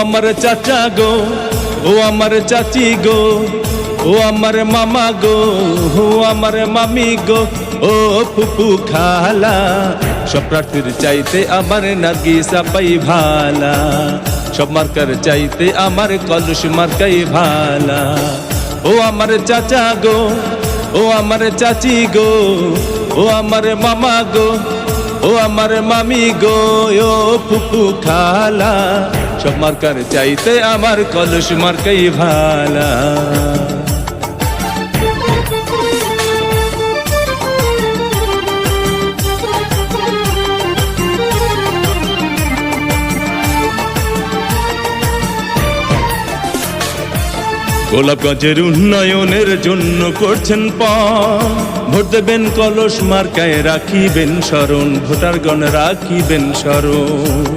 আমার চাচা গো, ও আমার চাচি গো, ও আমার মামা গো, ও আমার মামি গো, ও ফুপু খালা, সব প্রার্থীর চাইতে আমার নার্গিসা পাই ভালা, সব মার্কার চাইতে আমার কলস মার্কাই ভালা। ও আমার চাচা গো, ও আমার চাচি গো, ও আমার মামা গো, ও আমার মামি গো, ও ফুপু খালা, সব মার্কার চাইতে আমার কলস মার্কাই ভালা। গোলাপগঞ্জের উন্নয়নের জন্য করছেন পণ, ভোট দেবেন কলস মার্কায়, রাখিবেন স্মরণ, ভোটারগণ রাখিবেন স্মরণ।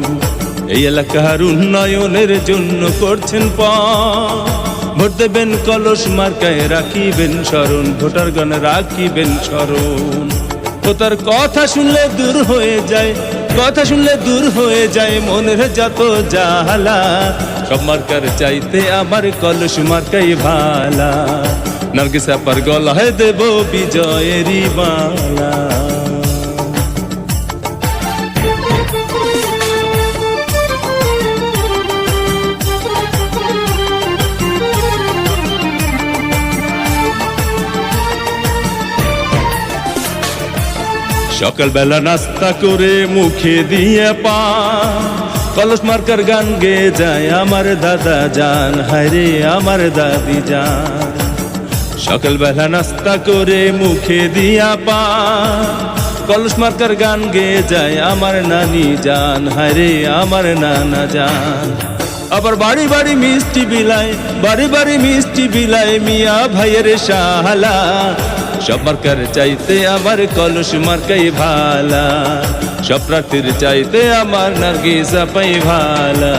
এই এলাকার উন্নয়নের জন্য করছেন পণ, ভোট দেবেন কলস মার্কায়, রাখিবেন স্মরণ, ভোটারগণ রাখিবেন স্মরণ। ও তার কথা শুনলে দূর হয়ে যায়, কথা শুনলে দূর হয়ে যায় মনের যত জ্বালা, সব মার্কার চাইতে আমার কলস মার্কাই ভালা, নার্গিসা পার গলায় দেব বিজয়েরই মালা। সকালবেলা নাস্তা করে মুখে দিয়ে পান, কলস মার্কার গান গেয়ে যায় আমার দাদা জান, হায়রে আমার দাদি জান। সকালবেলা নাস্তা করে মুখে দিয়া পান, কলস মার্কার গান গেয়ে যায় আমার নানি জান, হায়রে আমার নানা জান। আবার বাড়ি বাড়ি মিষ্টি বিলায়, বাড়ি বাড়ি মিষ্টি বিলায় মিয়া ভাইয়ের শালা, সব মার্কার চাইতে আমার কলস মার্কাই ভালা, সব প্রার্থীর চাইতে আমার নার্গিসা পাই ভালা।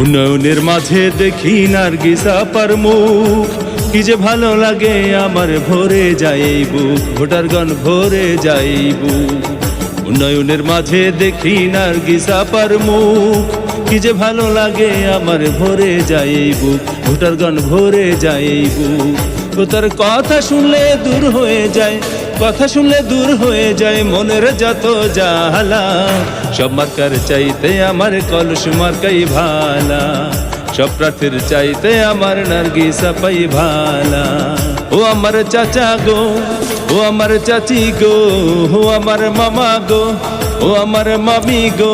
উন্নয়নের মাঝে দেখি নার্গিসা পার মুখ, কি যে ভালো লাগে আমার ভরে যায় বুক, ভোটারগণ ভরে যায় বুক। উন্নয়নের মাঝে দেখি নার্গিসা পার মুখ, কি যে ভালো লাগে আমার ভরে যায় বুক, ভোটারগণ ভরে যায় বুক। ও তার কথা শুনলে দূর হয়ে যায়, কথা শুনলে দূর হয়ে যায় মনের যত জ্বালা, সব মার্কার চাইতে আমার কলস মার্কাই ভালা, সব প্রার্থীর চাইতে আমার নার্গিসা পাই ভালা। ও আমার চাচা গো, ও আমার চাচি গো, ও আমার মামা গো, ও আমার মামি গো,